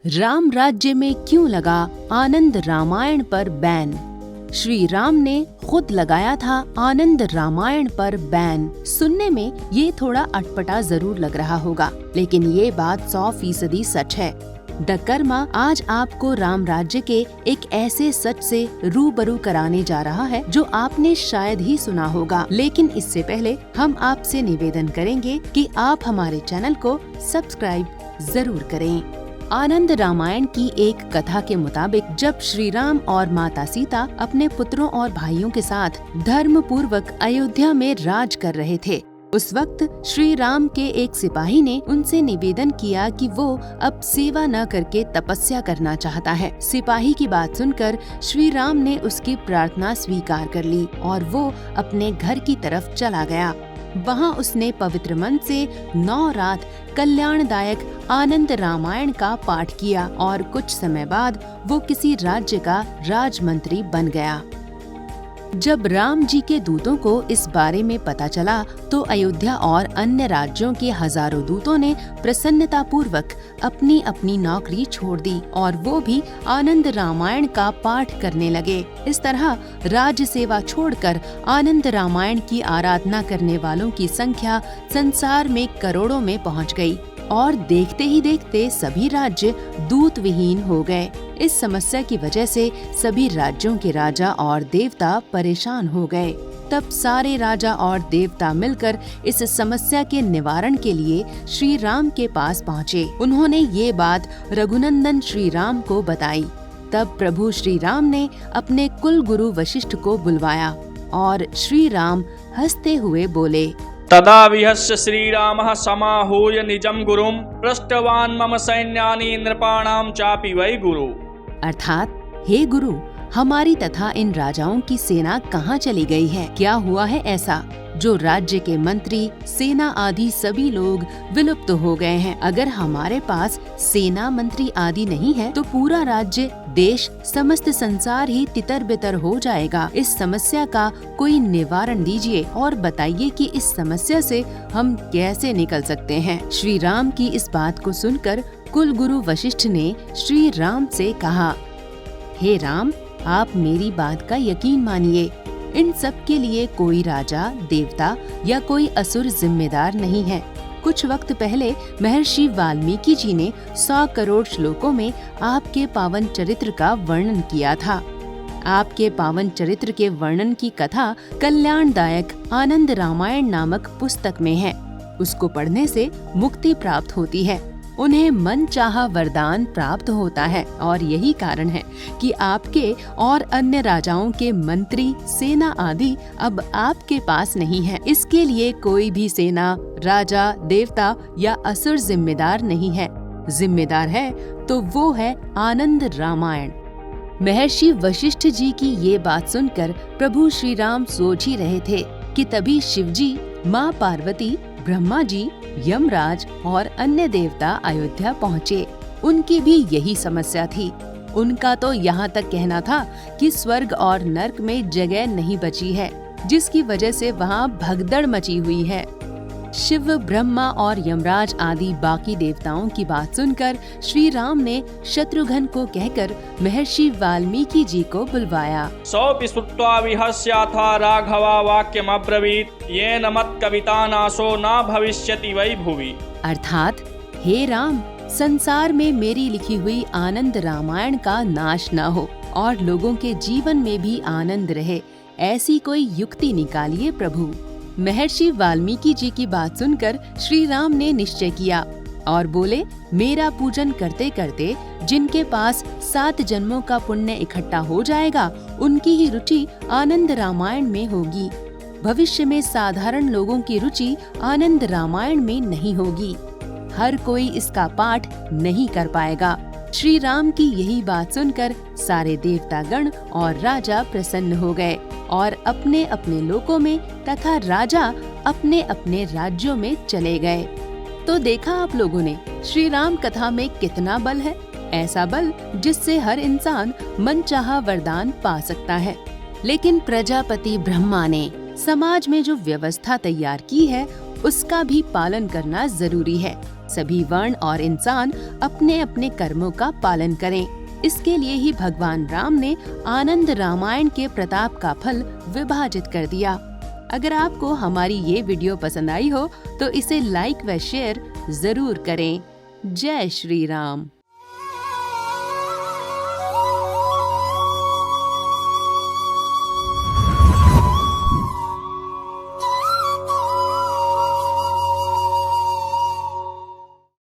राम राज्य में क्यों लगा आनंद रामायण पर बैन? श्री राम ने खुद लगाया था आनंद रामायण पर बैन। सुनने में ये थोड़ा अटपटा जरूर लग रहा होगा, लेकिन ये बात 100% सच है। द कर्मा आज आपको राम राज्य के एक ऐसे सच से रूबरू कराने जा रहा है जो आपने शायद ही सुना होगा। लेकिन इससे पहले हम आपसे निवेदन करेंगे कि आप हमारे चैनल को सब्सक्राइब जरूर करें। आनंद रामायण की एक कथा के मुताबिक जब श्री राम और माता सीता अपने पुत्रों और भाइयों के साथ धर्म पूर्वक अयोध्या में राज कर रहे थे, उस वक्त श्री राम के एक सिपाही ने उनसे निवेदन किया कि वो अब सेवा न करके तपस्या करना चाहता है। सिपाही की बात सुनकर श्री राम ने उसकी प्रार्थना स्वीकार कर ली और वो अपने घर की तरफ चला गया। वहाँ उसने पवित्र मन से 9 रात कल्याणदायक आनंद रामायण का पाठ किया और कुछ समय बाद वो किसी राज्य का राजमंत्री बन गया। जब राम जी के दूतों को इस बारे में पता चला तो अयोध्या और अन्य राज्यों के हजारों दूतों ने प्रसन्नता पूर्वक अपनी अपनी नौकरी छोड़ दी और वो भी आनंद रामायण का पाठ करने लगे। इस तरह राज्य सेवा छोड़कर आनंद रामायण की आराधना करने वालों की संख्या संसार में करोड़ों में पहुंच गई और देखते ही देखते सभी राज्य दूत विहीन हो गए। इस समस्या की वजह से सभी राज्यों के राजा और देवता परेशान हो गए। तब सारे राजा और देवता मिलकर इस समस्या के निवारण के लिए श्री राम के पास पहुँचे। उन्होंने ये बात रघुनंदन श्री राम को बताई। तब प्रभु श्री राम ने अपने कुल गुरु वशिष्ठ को बुलवाया और श्री राम हंसते हुए बोले, तदा विहस्य श्रीरामः समाहूय निजं गुरुं पृष्टवान् मम सैन्यानि नृपाणां चापि वै गुरु। अर्थात, हे गुरु, हमारी तथा इन राजाओं की सेना कहाँ चली गई है? क्या हुआ है ऐसा जो राज्य के मंत्री, सेना आदि सभी लोग विलुप्त हो गए हैं? अगर हमारे पास सेना, मंत्री आदि नहीं है तो पूरा राज्य, देश, समस्त संसार ही तितर बितर हो जाएगा। इस समस्या का कोई निवारण दीजिए और बताइए कि इस समस्या से हम कैसे निकल सकते हैं। श्री राम की इस बात को सुनकर कुल गुरु वशिष्ठ ने श्री राम से कहा, हे राम, आप मेरी बात का यकीन मानिए। इन सब के लिए कोई राजा, देवता या कोई असुर जिम्मेदार नहीं है। कुछ वक्त पहले महर्षि वाल्मीकि जी ने 100 करोड़ श्लोकों में आपके पावन चरित्र का वर्णन किया था। आपके पावन चरित्र के वर्णन की कथा कल्याणदायक आनंद रामायण नामक पुस्तक में है। उसको पढ़ने से मुक्ति प्राप्त होती है, उन्हें मन चाहा वरदान प्राप्त होता है और यही कारण है कि आपके और अन्य राजाओं के मंत्री, सेना आदि अब आपके पास नहीं है। इसके लिए कोई भी सेना, राजा, देवता या असुर जिम्मेदार नहीं है। जिम्मेदार है तो वो है आनंद रामायण। महर्षि वशिष्ठ जी की ये बात सुनकर प्रभु श्री राम सोच ही रहे थे कि तभी शिवजी, माँ पार्वती, ब्रह्मा जी, यमराज और अन्य देवता अयोध्या पहुँचे। उनकी भी यही समस्या थी। उनका तो यहाँ तक कहना था कि स्वर्ग और नर्क में जगह नहीं बची है, जिसकी वजह से वहाँ भगदड़ मची हुई है। शिव, ब्रह्मा और यमराज आदि बाकी देवताओं की बात सुनकर श्री राम ने शत्रुघ्न को कहकर महर्षि वाल्मीकि जी को बुलवाया। सोऽपि श्रुत्वा विहस्याथा राघवा वाक्यमब्रवीत् येन मत्कविता नाशो न भविष्यति वै भुवि। अर्थात, हे राम, संसार में मेरी लिखी हुई आनंद रामायण का नाश न हो और लोगों के जीवन में भी आनंद रहे, ऐसी कोई युक्ति निकालिए प्रभु। महर्षि वाल्मीकि जी की बात सुनकर श्री राम ने निश्चय किया और बोले, मेरा पूजन करते करते जिनके पास 7 जन्मों का पुण्य इकट्ठा हो जाएगा, उनकी ही रुचि आनंद रामायण में होगी। भविष्य में साधारण लोगों की रुचि आनंद रामायण में नहीं होगी। हर कोई इसका पाठ नहीं कर पाएगा। श्री राम की यही बात सुनकर सारे देवतागण और राजा प्रसन्न हो गए और अपने अपने लोकों में तथा राजा अपने अपने राज्यों में चले गए। तो देखा आप लोगों ने श्री राम कथा में कितना बल है। ऐसा बल जिससे हर इंसान मनचाहा वरदान पा सकता है। लेकिन प्रजापति ब्रह्मा ने समाज में जो व्यवस्था तैयार की है उसका भी पालन करना जरूरी है। सभी वर्ण और इंसान अपने अपने कर्मों का पालन करें। इसके लिए ही भगवान राम ने आनंद रामायण के प्रताप का फल विभाजित कर दिया। अगर आपको हमारी ये वीडियो पसंद आई हो तो इसे लाइक व शेयर जरूर करें। जय श्री राम।